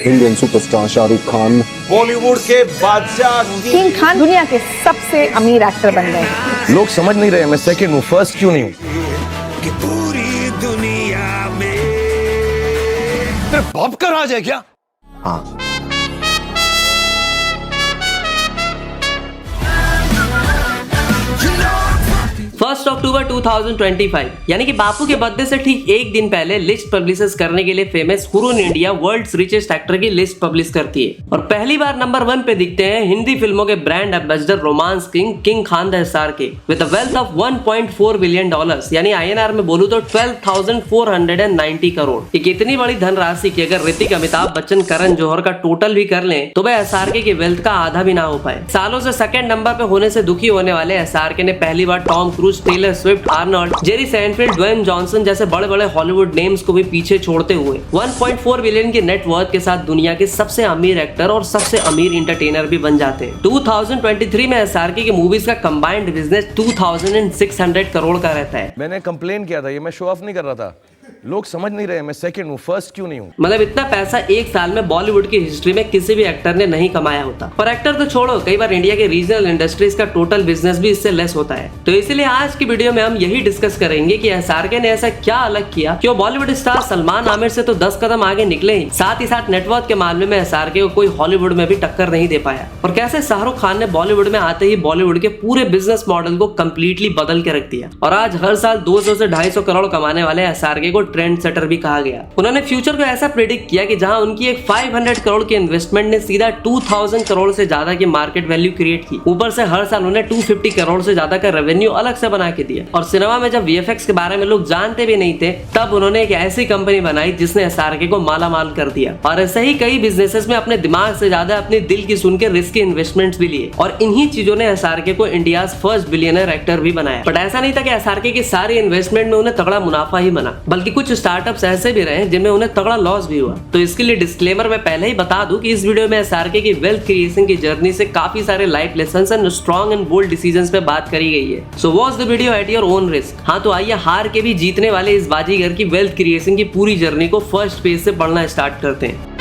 Indian superstar Shahrukh Khan Bollywood के बादशाह king Khan दुनिया के सबसे अमीर एक्टर बन गए हैं। लोग समझ नहीं रहे मैं सेकंड हूँ, फर्स्ट क्यों नहीं हूँ? की पूरी दुनिया में तेरे बाप का राज है क्या? हाँ 1 अक्टूबर 2025 यानी कि बापू के बर्थडे से ठीक एक दिन पहले लिस्ट पब्लिश करने के लिए famous Hurun India world's richest actor की लिस्ट पब्लिश करती है और पहली बार नंबर 1 पे दिखते हैं हिंदी फिल्मों के brand ambassador romance king king Khan the SRK with a wealth of 1.4 billion dollars यानी INR में बोलूं तो 12,490 करोड़। एक इतनी बड़ी धनराशि की अगर ऋतिक, अमिताभ बच्चन, करण जौहर का टोटल भी कर लें तो वह SRK की वेल्थ का आधा भी ना हो पाए। सालों से सेकंड नंबर पे होने से दुखी होने वाले SRK ने पहली बार Tom Cruise, Taylor Swift, Arnold, Jerry Seinfeld, Dwayne Johnson जैसे बड़े बड़े हॉलीवुड नेम्स को भी पीछे छोड़ते हुए 1.4 बिलियन की नेटवर्थ के साथ दुनिया के सबसे अमीर एक्टर और सबसे अमीर इंटरटेनर भी बन जाते हैं। 2023 में SRK की मूवीज का कंबाइंड बिजनेस 2600 करोड़ का रहता है। मैंने कंप्लेन किया था, ये मैं शो ऑफ नहीं कर रहा था। लोग समझ नहीं रहे मैं सेकंड हूँ, फर्स्ट क्यों नहीं हूँ? मतलब इतना पैसा एक साल में बॉलीवुड की हिस्ट्री में किसी भी एक्टर ने नहीं कमाया होता। पर एक्टर तो छोड़ो, कई बार इंडिया के रीजनल इंडस्ट्रीज का टोटल बिजनेस भी इससे लेस होता है। तो इसीलिए आज की वीडियो में हम यही डिस्कस करेंगे कि SRK ने ऐसा क्या अलग किया कि वो बॉलीवुड स्टार सलमान आमिर से तो 10 कदम आगे निकले ही, साथ ही साथ नेटवर्थ के मामले में SRK को कोई हॉलीवुड में भी टक्कर नहीं दे पाया। और कैसे शाहरुख खान ने बॉलीवुड में आते ही बॉलीवुड के पूरे बिजनेस मॉडल को कम्प्लीटली बदल के रख दिया और आज हर साल 200 से 250 करोड़ कमाने वाले SRK को ट्रेंड सेटर भी कहा गया। उन्होंने फ्यूचर को ऐसा प्रेडिक्ट किया कि जहां उनकी एक 500 करोड़ की इन्वेस्टमेंट ने सीधा 2000 करोड़ से ज्यादा की मार्केट वैल्यू क्रिएट की। ऊपर से हर साल उन्हें 250 करोड़ से ज्यादा का रेवेन्यू अलग से बना के दिया। और सिनेमा में जब VFX के बारे में लोग जानते भी नहीं थे तब उन्होंने एक ऐसी कंपनी बनाई जिसने SRK को माला माल कर दिया। और ऐसे ही कई बिजनेसेस में अपने दिमाग से ज्यादा अपने दिल की सुन के रिस्की इन्वेस्टमेंट्स भी लिए और इन्हीं चीजों ने SRK को इंडिया फर्स्ट बिलियनर एक्टर भी बनाया। बट ऐसा नहीं था कि SRK की सारी इन्वेस्टमेंट में उन्हें तगड़ा मुनाफा ही बना, बल्कि कुछ स्टार्टअप्स ऐसे भी रहे जिनमें उन्हें तगड़ा लॉस भी हुआ। तो इसके लिए डिस्क्लेमर मैं पहले ही बता दूं कि इस वीडियो में SRK की वेल्थ क्रिएशन की जर्नी से काफी सारे life lessons and strong and bold decisions पे बात करी गई है। So watch the video at your own risk. हाँ तो आइए हार के भी जीतने वाले इस बाजीगर की वेल्थ क्रिएशन की पूरी जर्नी को फर्स्ट पेज से पढ़ना स्टार्ट करते हैं।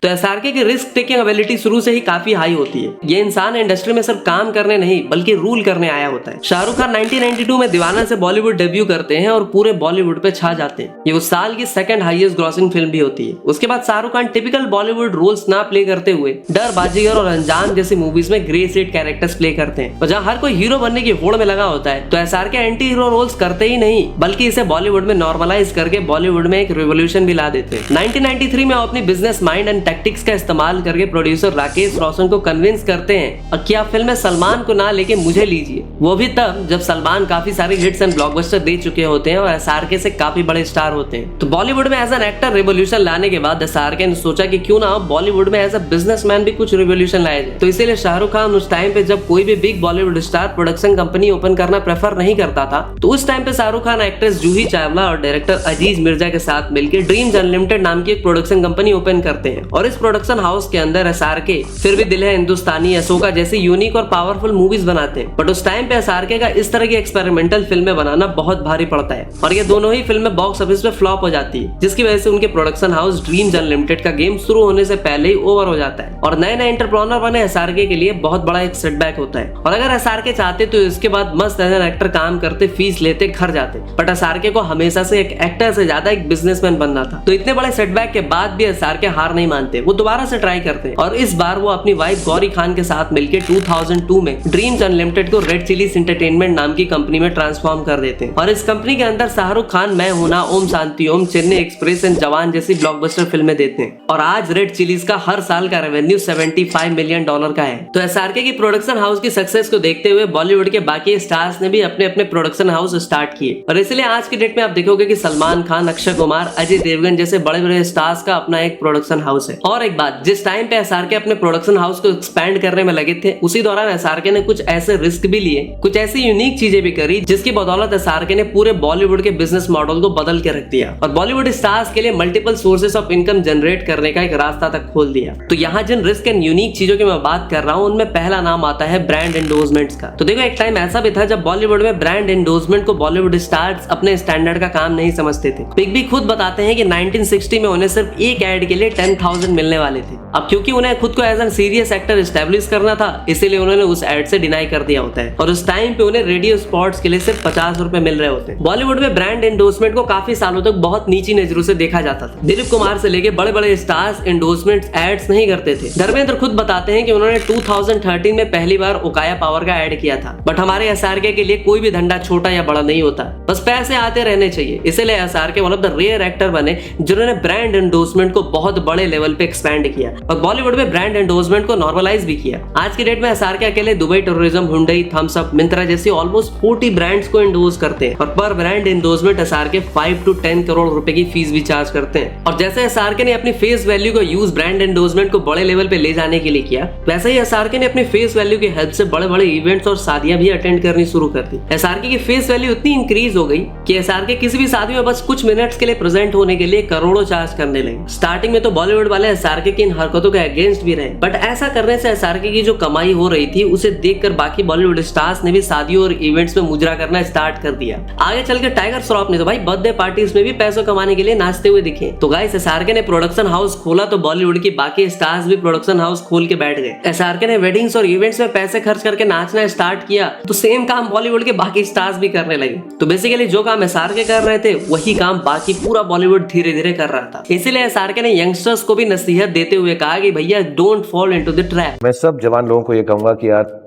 तो SRK की रिस्क टेकिंग एबिलिटी शुरू से ही काफी हाई होती है। ये इंसान इंडस्ट्री में सिर्फ काम करने नहीं बल्कि रूल करने आया होता है। शाहरुख खान 1992 में दीवाना से बॉलीवुड डेब्यू करते हैं और पूरे बॉलीवुड पे छा जाते हैं। ये उस साल की सेकंड हाईएस्ट ग्रॉसिंग फिल्म भी होती है। उसके बाद शाहरुख खान टिपिकल बॉलीवुड रोल्स ना प्ले करते हुए डर, बाजीगर और अंजाम जैसी मूवीज में ग्रे सेट कैरेक्टर्स प्ले करते हैं। और जहाँ हर कोई हीरो बनने की होड़ में लगा होता है तो SRK एंटी हीरो रोल्स करते ही नहीं बल्कि इसे बॉलीवुड में नॉर्मलाइज करके बॉलीवुड में एक रिवोल्यूशन भी ला देते हैं। 1993 में अपनी बिजनेस माइंड एंड टैक्टिक्स का इस्तेमाल करके प्रोड्यूसर राकेश रोशन को कन्विंस करते हैं कि आप फिल्म में सलमान को ना लेके मुझे लीजिए। वो भी तब जब सलमान काफी सारे हिट्स एंड ब्लॉकबस्टर दे चुके होते हैं और SRK से काफी बड़े स्टार होते हैं। तो बॉलीवुड में एज एन एक्टर रिवोल्यूशन लाने के बाद SRK ने सोचा कि क्यों ना बॉलीवुड में एज अ बिजनेसमैन भी कुछ रिवोल्यूशन लाया जाए। तो इसीलिए शाहरुख खान उस टाइम पे जब कोई भी big Bollywood star production company open करना प्रेफर नहीं करता था तो उस टाइम पे शाहरुख खान एक्ट्रेस जूही चावला और डायरेक्टर अजीज मिर्जा के साथ मिलकर ड्रीम्स अनलिमिटेड नाम की एक प्रोडक्शन कंपनी ओपन करते हैं। और इस प्रोडक्शन हाउस के अंदर SRK फिर भी दिल है हिंदुस्तानी, अशोका जैसी यूनिक और पावरफुल मूवीज बनाते हैं। बट उस टाइम पे SRK का इस तरह की एक्सपेरिमेंटल फिल्में बनाना बहुत भारी पड़ता है और ये दोनों ही फिल्में बॉक्स ऑफिस पे फ्लॉप हो जाती है, जिसकी वजह से उनके प्रोडक्शन हाउस ड्रीम्स अनलिमिटेड का गेम शुरू होने से पहले ही ओवर हो जाता है और नए नए एंटरप्रेन्योर बने SRK के लिए बहुत बड़ा एक सेटबैक होता है। और अगर SRK चाहते तो इसके बाद मस्त एज एन एक्टर काम करते, फीस लेते, घर जाते। बट SRK को हमेशा से एक एक्टर से ज्यादा एक बिजनेसमैन बनना था। तो इतने बड़े सेटबैक के बाद भी SRK हार नहीं मानते, वो दोबारा से ट्राई करते हैं और इस बार वो अपनी वाइफ गौरी खान के साथ मिलकर 2002 में ड्रीम्स अनलिमिटेड को रेड चिलीज एंटरटेनमेंट नाम की कंपनी में ट्रांसफॉर्म कर देते हैं। और इस कंपनी के अंदर शाहरुख खान, मैं हूं ना, ओम शांति ओम, चेन्नई एक्सप्रेस एंड जवान जैसी ब्लॉकबस्टर फिल्में देते हैं। और आज रेड चिलीज का हर साल का रेवेन्यू $75 मिलियन का है। तो SRK की प्रोडक्शन हाउस की सक्सेस को देखते हुए बॉलीवुड के बाकी स्टार्स ने भी अपने अपने प्रोडक्शन हाउस स्टार्ट किए और इसलिए आज की डेट में आप देखोगे कि सलमान खान, अक्षय कुमार, अजय देवगन जैसे बड़े बड़े स्टार्स का अपना एक प्रोडक्शन हाउस है। और एक बात, जिस टाइम पे एसआरके अपने प्रोडक्शन हाउस को एक्सपैंड करने में लगे थे, उसी दौरान एसआरके ने कुछ ऐसे रिस्क भी लिए, कुछ ऐसी यूनिक चीजें भी करी जिसकी बदौलत एसआरके ने पूरे बॉलीवुड के बिजनेस मॉडल को बदल के रख दिया और बॉलीवुड स्टार्स के लिए multiple sources of income generate करने का एक रास्ता तक खोल दिया। तो यहाँ जिन रिस्क एंड यूनिक चीजों की मैं बात कर रहा हूँ, उनमें पहला नाम आता है ब्रांड एंडोर्समेंट्स का। तो देखो, एक टाइम ऐसा भी था जब बॉलीवुड में ब्रांड एंडोर्समेंट को बॉलीवुड स्टार्स अपने स्टैंडर्ड का काम नहीं समझते थे। बिग बी खुद बताते हैं कि 1960 में उन्हें सिर्फ एक एड के लिए 10,000 मिलने वाले थे। अब क्योंकि उन्हें खुद को as an serious actor establish करना था, इसीलिए उन्होंने उस एड से डिनाई कर दिया होता है और उस टाइम पे उन्हें रेडियो स्पॉट्स के लिए सिर्फ 50 रुपए मिल रहे होते हैं। बॉलीवुड में ब्रांड एंडोर्समेंट को काफी सालों तक बहुत नीची नजरों से देखा जाता था। दिलीप कुमार से लेके बड़े बड़े स्टार्स एंडोर्समेंट एड्स नहीं करते थे। धर्मेंद्र खुद बताते हैं कि उन्होंने 2013 में पहली बार ओकाया पावर का एड किया था। बट हमारे एसआरके के लिए कोई भी धंधा छोटा या बड़ा नहीं होता, बस पैसे आते रहने चाहिए। इसलिए SRK one of the rare actor बने जिन्होंने ब्रांड एंडोर्समेंट को बहुत बड़े लेवल पे एक्सपैंड किया और बॉलीवुड में ब्रांड एंडोर्समेंट को नॉर्मलाइज भी किया। आज की डेट में एसआरके अकेले Dubai tourism, Hyundai, Thums Up, Myntra जैसी ऑलमोस्ट 40 ब्रांड्स को एंडोर्स करते हैं और पर brand endorsement SRK 5 to 10 crore रुपए की फीस भी चार्ज करते हैं। और जैसे एसआरके ने अपनी फेस वैल्यू को यूज ब्रांड एंडोर्समेंट को बड़े लेवल पे ले जाने के लिए किया, वैसे ही एसआरके ने अपनी फेस वैल्यू की हेल्प से बड़े बड़े इवेंट्स और शादियां भी अटेंड करनी शुरू कर दी। एसआरके की फेस वैल्यू इतनी इंक्रीज हो गई कि एसआरके किसी भी शादी में बस कुछ मिनट्स के लिए प्रेजेंट होने के लिए करोड़ों चार्ज करने लगे। स्टार्टिंग में तो बॉलीवुड वाले एसआरके की इन हरकतों के अगेंस्ट भी रहे, बट ऐसा करने से एसआरके की जो कमाई हो रही थी उसे देखकर बाकी बॉलीवुड स्टार्स ने भी शादियों और इवेंट्स में मुजरा करना स्टार्ट कर दिया। आगे चलकर टाइगर श्रॉफ ने तो भाई बर्थडे पार्टीज में भी पैसों कमाने के लिए नाचते हुए दिखे। तो गाइस, एसआरके ने प्रोडक्शन हाउस खोला तो बॉलीवुड की बाकी स्टार्स भी प्रोडक्शन हाउस खोल के बैठ गए। एसआरके ने वेडिंग्स और इवेंट्स में पैसे खर्च करके नाचना स्टार्ट किया तो सेम काम बॉलीवुड के बाकी स्टार्स भी करने लगे। तो बेसिकली जो काम एसआरके कर रहे थे वही काम बाकी पूरा बॉलीवुड धीरे धीरे कर रहा था। इसीलिए एसआरके ने यंगस्टर्स को भी नसीहत देते हुए कहा कि भैया don't fall into the trap. मैं सब जवान लोगों को ये कहूंगा कि यार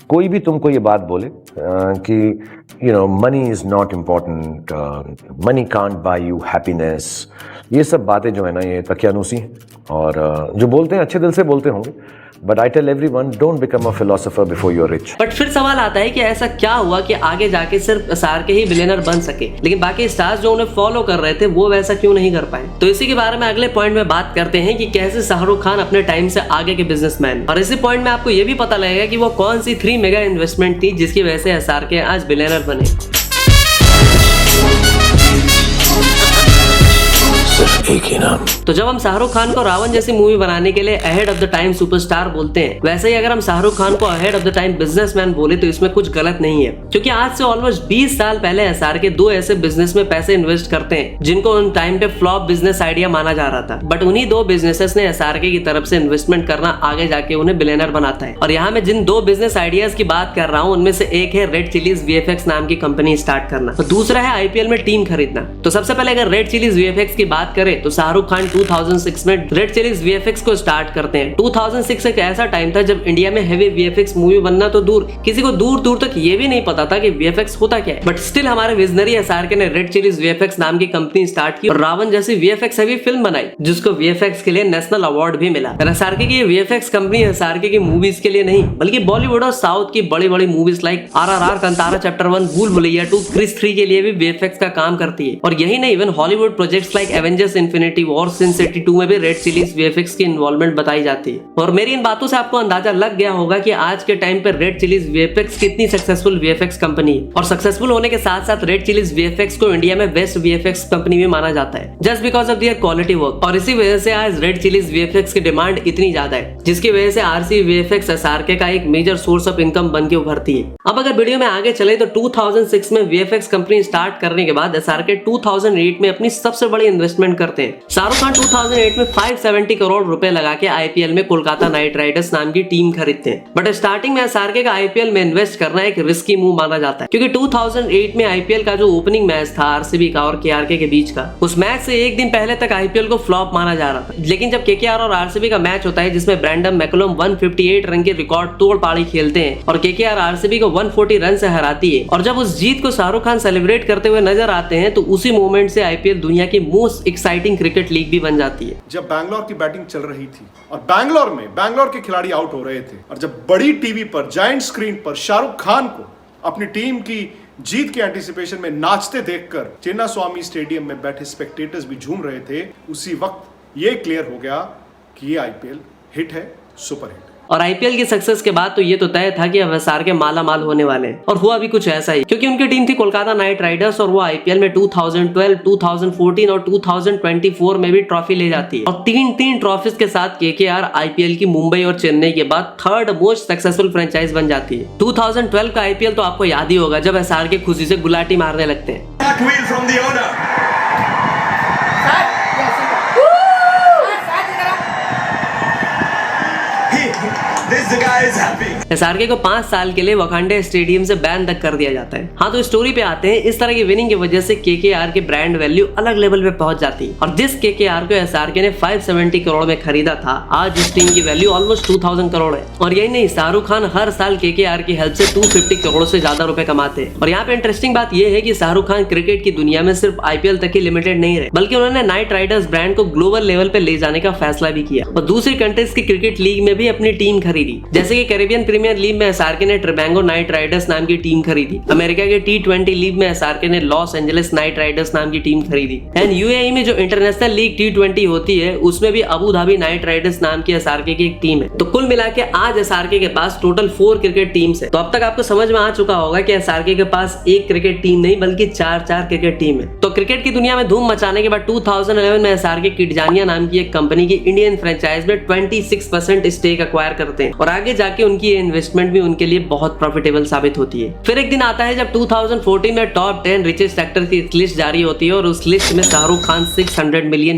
कोई भी तुमको ये बात बोले कि money is not important, money can't buy you happiness, ये सब बातें जो है ना ये तकियानूसी और जो बोलते हैं अच्छे दिल से बोलते होंगे, but I tell everyone don't become a philosopher before you are rich. But फिर सवाल आता है कि ऐसा क्या हुआ कि आगे जाके सिर्फ एसआरके ही बिलियनर बन सके, लेकिन बाकी स्टार्स जो उन्हें फॉलो कर रहे थे वो वैसा क्यों नहीं कर पाए। तो इसी के बारे में अगले पॉइंट में बात करते हैं कि कैसे शाहरुख खान अपने टाइम से आगे के बिजनेसमैन, और इसी पॉइंट में आपको ये भी पता लगेगा कि वो कौन सी 3 मेगा इन्वेस्टमेंट थी जिसकी वजह से एसआरके आज बिलियनर बने। एक ही नाम। तो जब हम शाहरुख खान को रावण जैसी मूवी बनाने के लिए ahead of the time superstar बोलते हैं, वैसे ही अगर हम शाहरुख खान को ahead of the time businessman बोले तो इसमें कुछ गलत नहीं है, क्योंकि आज से ऑलमोस्ट 20 साल पहले एसआरके 2 ऐसे बिजनेस में पैसे इन्वेस्ट करते हैं जिनको उन टाइम पे फ्लॉप बिजनेस आइडिया माना जा रहा था, बट उन्हीं 2 बिजनेसेस ने एसआरके की तरफ से इन्वेस्टमेंट करना आगे जाके उन्हें बिलियनर बनाता है। और यहाँ मैं जिन 2 बिजनेस आइडियाज की बात कर रहा हूँ उनमें से एक है रेड चिलीज वीएफएक्स नाम की कंपनी स्टार्ट करना और दूसरा है आईपीएल में टीम खरीदना। तो सबसे पहले अगर रेड चिलीज वीएफएक्स की बात करें तो शाहरुख खान 2006 में रेड चिलीज वीएफएक्स को स्टार्ट करते हैं। 2006 एक ऐसा टाइम था जब इंडिया में हेवी वीएफएक्स मूवी बनना तो दूर, किसी को दूर दूर तक ये भी नहीं पता था कि वीएफएक्स होता क्या है, बट स्टिल हमारे विजनरी एसआरके ने रेड चिलीज वीएफएक्स नाम की कंपनी स्टार्ट की और रावण जैसी वीएफएक्स हेवी फिल्म बनाई जिसको वीएफएक्स के लिए नेशनल अवार्ड भी मिला। एसआरके की वीएफएक्स कंपनी एसआरके की मूवीज के लिए नहीं बल्कि बॉलीवुड और साउथ की बड़ी बड़ी movies like RRR, Kantara chapter 1, भूल भुलैया 2, क्रिस 3 के लिए भी वीएफएक्स का काम करती है। और यही नहीं, even Hollywood projects like Avengers Infinity War, Sin City 2 में भी रेड चिलीज वीएफएक्स की इन्वॉल्वमेंट बताई जाती है। और मेरी इन बातों से आपको अंदाजा लग गया होगा कि आज के टाइम पर रेड चिलीज वीएफएक्स कितनी सक्सेसफुल वीएफएक्स कंपनी है। और सक्सेसफुल होने के साथ साथ रेड चिलीज वीएफएक्स को इंडिया में बेस्ट वीएफएक्स कंपनी भी माना जाता है just because of their quality work. और इसी वजह से आज रेड चिलीज वीएफएक्स की डिमांड इतनी ज्यादा है जिसकी वजह से आरसी वीएफएक्स एसआरके का एक मेजर सोर्स ऑफ इनकम बन के उभरती है। अब अगर वीडियो में आगे चले तो 2006 में वीएफएक्स कंपनी स्टार्ट करने के बाद एसआरके 2008 में अपनी सबसे बड़ी इन्वेस्टमेंट करते हैं। शाहरुख खान 2008 में 570 करोड़ रुपए लगा के आईपीएल में कोलकाता नाइट राइडर्स नाम की टीम खरीदते हैं। बट स्टार्टिंग में एसआरके का आईपीएल में इन्वेस्ट करना एक रिस्की मूव माना जाता है, क्योंकि 2008 में आईपीएल का जो ओपनिंग मैच था आरसीबी का और केआरके के बीच का, उस मैच से एक दिन पहले तक आईपीएल को फ्लॉप माना जा रहा था। लेकिन जब केकेआर और आरसीबी का मैच होता है जिसमें ब्रैंडम मैकुलम 158 रन के रिकॉर्ड तोड़ पारी खेलते हैं और केकेआर आरसीबी को 140 रन से हराती है, और जब उस जीत को शाहरुख खान सेलिब्रेट करते हुए नजर आते हैं तो उसी मोमेंट से आईपीएल दुनिया की मोस्ट एक्साइटिंग क्रिकेट लीग भी बन जाती है। जब बैंगलोर की बैटिंग चल रही थी और बैंगलोर के खिलाड़ी आउट हो रहे थे, और जब बड़ी टीवी पर जायंट स्क्रीन पर शाहरुख खान को अपनी टीम की जीत के एंटिसिपेशन में नाचते देखकर चिन्नास्वामी स्टेडियम में बैठे स्पेक्टेटर्स भी झूम रहे थे, उसी वक्त ये क्लियर हो गया कि ये आईपीएल हिट है, सुपर हिट। और आईपीएल की सक्सेस के बाद तो ये तो तय था कि अब एसआरके माला माल होने वाले हैं, और हुआ भी कुछ ऐसा ही, क्योंकि उनकी टीम थी कोलकाता नाइट राइडर्स और वो आईपीएल में 2012, 2014 और 2024 में भी ट्रॉफी ले जाती है, और तीन ट्रॉफीज के साथ केकेआर आईपीएल की मुंबई और चेन्नई के बाद थर्ड मोस्ट सक्सेसफुल फ्रेंचाइज बन जाती है। 2012 का आईपीएल तो आपको याद ही होगा, जब एसआरके खुशी से गुलाटी मारने लगते हैं। from the owner. This guy is happy. SRK को 5 साल के लिए वकांडे स्टेडियम से बैन तक कर दिया जाता है। हाँ, तो स्टोरी पे आते हैं। इस तरह की विनिंग की वजह से केकेआर के ब्रांड वैल्यू अलग लेवल पे पहुंच जाती है, और जिस केकेआर को एसआरके ने 570 करोड़ में खरीदा था, आज इस टीम की वैल्यू ऑलमोस्ट 2000 करोड़ है। और यही नहीं, शाहरुख खान हर साल केकेआर की हेल्प से 250 करोड़ से ज्यादा रुपए कमाते हैं। और यहाँ पे इंटरेस्टिंग बात यह है कि शाहरुख खान क्रिकेट की दुनिया में सिर्फ आईपीएल तक ही लिमिटेड नहीं रहे, बल्कि उन्होंने नाइट राइडर्स ब्रांड को ग्लोबल लेवल पे ले जाने का फैसला भी किया, और दूसरी कंट्रीज की क्रिकेट लीग में भी अपनी टीम खरीदी। जैसे कि कैरेबियन प्रीमियर लीग में एसआरके ने ट्रिबैंगो नाइट राइडर्स नाम की टीम खरीदी, अमेरिका के T20 लीग में एसआरके ने लॉस एंजलिस नाइट राइडर्स नाम की टीम खरीदी, एंड यूएई में जो इंटरनेशनल लीग T20 होती है उसमें भी अबू धाबी नाइट राइडर्स नाम की एसआरके की एक टीम है। तो कुल मिला के आज एसआरके के पास टोटल 4 क्रिकेट टीम्स है। तो अब तक आपको समझ में आ चुका होगा कि एसआरके के पास एक क्रिकेट टीम नहीं बल्कि 4 क्रिकेट टीम है। तो क्रिकेट की दुनिया में धूम मचाने के बाद 2011 में एसआरके किडजानिया नाम की एक कंपनी की इंडियन फ्रेंचाइज में 26% स्टेक एक्वायर करते हैं, और आगे जाके उनकी इन्वेस्टमेंट भी उनके लिए बहुत प्रॉफिटेबल साबित होती है। फिर एक दिन आता है जब 2014 में टॉप 10 रिचेस्ट एक्टर की लिस्ट जारी होती है, और उस लिस्ट में शाहरुख खान $600 मिलियन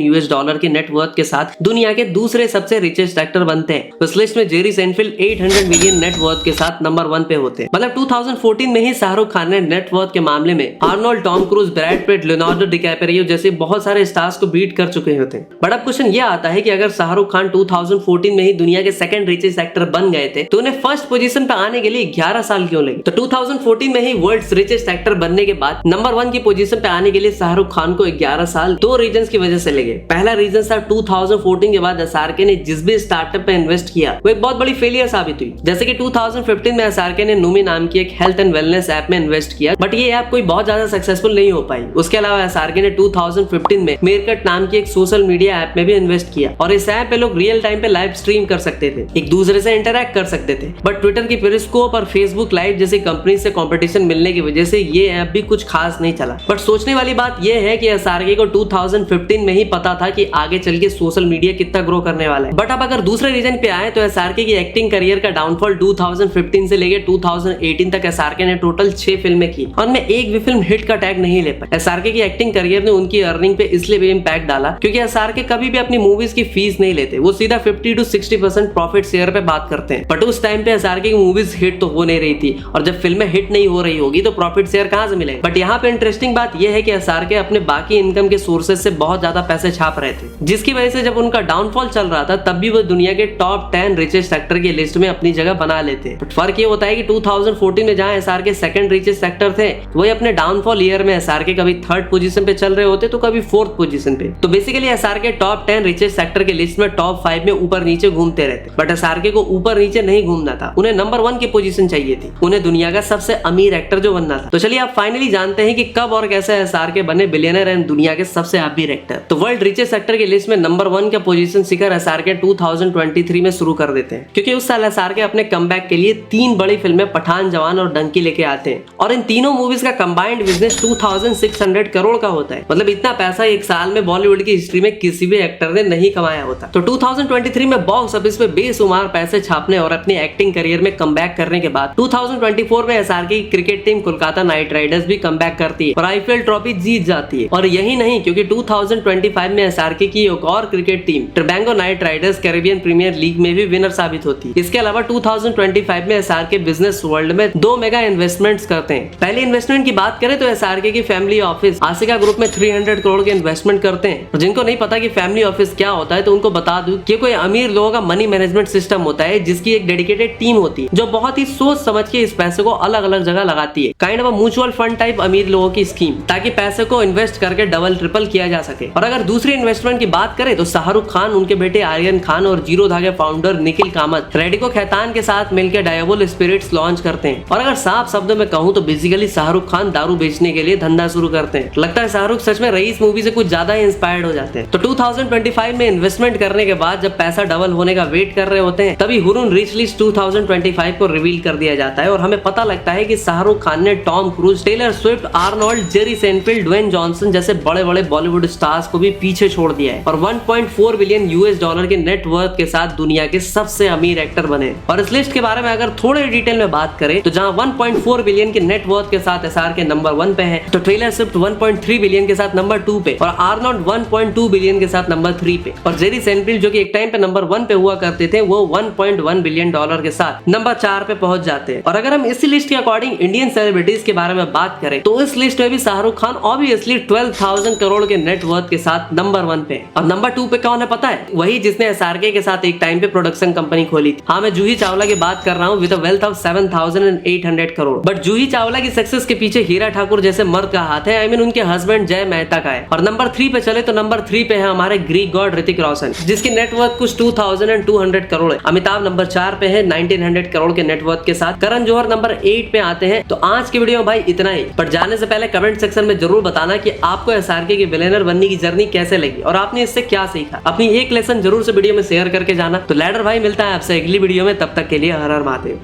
के नेटवर्थ के साथ दुनिया के दूसरे सबसे रिचेस्ट एक्टर बनते हैं। उस लिस्ट में जेरी सेनफील्ड 800 मिलियन नेटवर्थ के साथ नंबर 1 पे होते हैं। मतलब 2014 में ही शाहरुख खान ने नेटवर्थ के मामले में Arnold, Tom cruise, Brad Pitt, Leonardo DiCaprio जैसे बहुत सारे स्टार्स को बीट कर चुके होते हैं। बट अब क्वेश्चन ये आता है कि अगर शाहरुख खान 2014 में ही दुनिया के सेकंड रिचेस्ट एक्टर बन गए थे, तो उन्हें फर्स्ट पोजीशन पे आने के लिए 11 साल क्यों लगे? तो 2014 में ही वर्ल्ड्स रिचेस्ट एक्टर बनने के बाद नंबर 1 की पोजीशन पे आने के लिए शाहरुख खान को 11 साल 2 रीजंस की वजह से लगे। पहला रीजन था 2014 के बाद एसआरके ने जिस भी स्टार्टअप पे इन्वेस्ट किया वो एक बहुत बड़ी फेलियर साबित हुई। जैसे कि 2015 में एसआरके ने नूमी नाम की एक हेल्थ एंड वेलनेस ऐप में इन्वेस्ट किया, बट ये ऐप कोई बहुत ज्यादा सक्सेसफुल नहीं हो पाई। उसके अलावा एसआरके ने 2015 में मेरकट नाम की एक सोशल मीडिया ऐप में भी इन्वेस्ट किया, और इस ऐप पे लोग रियल टाइम पे लाइव स्ट्रीम कर सकते थे, एक दूसरे से इंटरैक्ट कर सकते थे। बट ट्विटर की पेरिस्कोप और फेसबुक लाइव जैसी कंपनी से कंपटीशन मिलने की वजह से ये ऐप भी कुछ खास नहीं चला। बट सोचने वाली बात यह है कि एसआरके को 2015 में ही पता था कि आगे चल के सोशल मीडिया कितना ग्रो करने वाला है। बट अब अगर दूसरे रीजन पे आए तो एसआरके की एक्टिंग करियर का डाउनफॉल 2015 से लेकर 2018 तक एसआरके ने टोटल 6 फिल्में की, और उनमें एक भी फिल्म हिट का टैग नहीं ले पाई। एसआरके की एक्टिंग करियर ने उनकी अर्निंग पे इसलिए भी इम्पैक्ट डाला क्योंकि एसआरके कभी भी अपनी मूवीज की फीस नहीं लेते, वो सीधा 50 to 60% प्रॉफिट शेयर पे बात करते हैं। बट उस टाइम पे एसआरके की मूवीज हिट तो हो नहीं रही थी, और जब फिल्में हिट नहीं हो रही होगी तो प्रॉफिट शेयर कहां से मिलेगा? बट यहाँ पे इंटरेस्टिंग बात यह है कि एसआरके अपने बाकी इनकम के सोर्सेज से बहुत ज्यादा पैसे छाप रहे थे, जिसकी वजह से जब उनका डाउनफॉल चल रहा था तब भी वो दुनिया के टॉप 10 रिचेस्ट एक्टर की लिस्ट में अपनी जगह बना लेते। बट फर्क ये होता है कि 2014 में जहां एसआरके सेकंड रिचेस्ट एक्टर थे, वही अपने डाउनफॉल ईयर में एसआरके कभी 3rd पोजीशन पे चल रहे होते तो कभी 4th पोजीशन पे। तो basically SRK top 10 richest actor की लिस्ट में टॉप 5 में ऊपर नीचे घूमते रहते। बट एसआरके को ऊपर नीचे नहीं घूमना था, उन्हें नंबर 1 की पोजीशन चाहिए थी, उन्हें दुनिया का सबसे अमीर एक्टर जो बनना था। तो चलिए आप फाइनली जानते हैं कि कब और कैसे एसआरके बने बिलियनर एंड दुनिया के सबसे अमीर एक्टर। तो वर्ल्ड रिचेस्ट एक्टर की लिस्ट में नंबर 1 का पोजीशन सीकर एसआरके 2023 में शुरू कर देते हैं, क्योंकि उस साल एसआरके अपने कमबैक के लिए 3 बड़ी फिल्में पठान, जवान और डंकी लेके आते हैं, और इन तीनों मूवीज का कंबाइंड बिजनेस 2600 करोड़ का होता है। मतलब इतना पैसा एक साल में बॉलीवुड की हिस्ट्री में किसी भी एक्टर ने नहीं कमाया होता। तो 2023 में बॉक्स ऑफिस पे बेशुमार पैसे छापने और अपनी एक्टिंग करियर में कमबैक करने के बाद 2024 में एसआरके की cricket team Kolkata night Riders भी कमबैक करती है और आईपीएल ट्रॉफी जीत जाती है। और यही नहीं, क्योंकि 2025 में एसआरके की एक और cricket team Trinbago Knight Riders Caribbean Premier League में भी विनर साबित होती है। इसके अलावा 2025 में एसआरके बिजनेस वर्ल्ड में 2 मेगा इन्वेस्टमेंट्स करते हैं। पहली इन्वेस्टमेंट की बात करें तो एसआरके की फैमिली ऑफिस आशिका ग्रुप में 300 करोड़ के इन्वेस्टमेंट करते हैं। और जिनको नहीं पता कि फैमिली ऑफिस क्या होता है तो उनको बता दूं कि कोई अमीर लोगों का मनी मैनेजमेंट सिस्टम होता है हैं जिसकी एक डेडिकेटेड टीम होती है जो बहुत ही सोच समझ के इस पैसे को अलग अलग जगह लगाती है। Kind of mutual fund type अमीर लोगों की स्कीम, ताकि पैसे को इन्वेस्ट करके डबल ट्रिपल किया जा सके। और अगर दूसरी इन्वेस्टमेंट की बात करें तो शाहरुख खान, उनके बेटे आर्यन खान और जीरोधा के फाउंडर निखिल कामत रेडिको खैतान के साथ मिलकर डायबोल स्पिरिट्स लॉन्च करते हैं। और अगर साफ शब्दों में कहूं तो बेसिकली शाहरुख खान दारू बेचने के लिए धंधा शुरू करते हैं। लगता है शाहरुख सच में रईस मूवी से कुछ ज्यादा ही इंस्पायर्ड हो जाते हैं। तो 2025 में इन्वेस्टमेंट करने के बाद जब पैसा डबल होने का वेट कर रहे होते हैं तभी हुरून रिच लिस्ट 2025 को रिवील कर दिया जाता है और हमें पता लगता है कि शाहरुख खान ने Tom Cruise, Taylor Swift, Arnold, Jerry Seinfeld, Dwayne Johnson जैसे बड़े बड़े बॉलीवुड स्टार्स को भी पीछे छोड़ दिया है और 1.4 बिलियन यूएस डॉलर के नेट वर्थ के साथ दुनिया के सबसे अमीर एक्टर बने। और इस लिस्ट के बारे में अगर थोड़े डिटेल में बात करें तो जहां 1.4 बिलियन के नेट वर्थ के साथ एसआर के नंबर 1 पे है, तो टेलर स्विफ्ट 1.3 बिलियन के साथ नंबर 2 पे और आर्नोल्ड 1.2 बिलियन के साथ नंबर 3 पे और जेरी सेनफील्ड जो कि एक टाइम पे नंबर 1 पे हुआ करते थे वो 1.1 बिलियन डॉलर के साथ नंबर 4 पे पहुंच जाते हैं। और अगर हम इसी लिस्ट के अकॉर्डिंग इंडियन सेलिब्रिटीज के बारे में बात करें तो इस लिस्ट में भी शाहरुख खान ऑब्वियसली 12,000 करोड़ के नेट वर्थ के साथ नंबर 1 पे। और नंबर 2 पे कौन है पता है? वही जिसने एसआरके के साथ एक टाइम पे प्रोडक्शन कंपनी खोली थी। हाँ, मैं जूही चावला की बात कर रहा हूँ with a wealth of 7,800 crore. But Juhi Chawla की सक्सेस के पीछे हीरा ठाकुर जैसे मर्द का हाथ है। आई मीन उनके हस्बैंड जय मेहता का है। और नंबर 3 पे चले तो नंबर 3 पे है हमारे ग्रीक गॉड ऋतिक रोशन जिसकी नेटवर्थ कुछ 2,200 करोड़ है। अमिताभ नंबर 4 पे है 1,900 करोड़ के नेटवर्थ के साथ। करण जौहर नंबर 8 पे आते हैं। तो आज की वीडियो में भाई इतना ही। पर जाने से पहले कमेंट सेक्शन में जरूर बताना कि आपको एसआरके के बिलियनर बनने की जर्नी कैसे लगी और आपने इससे क्या सीखा। अपनी एक लेसन जरूर से वीडियो में शेयर करके जाना। तो लैडर भाई मिलता है आपसे अगली वीडियो में, तब तक के लिए हर हर महादेव।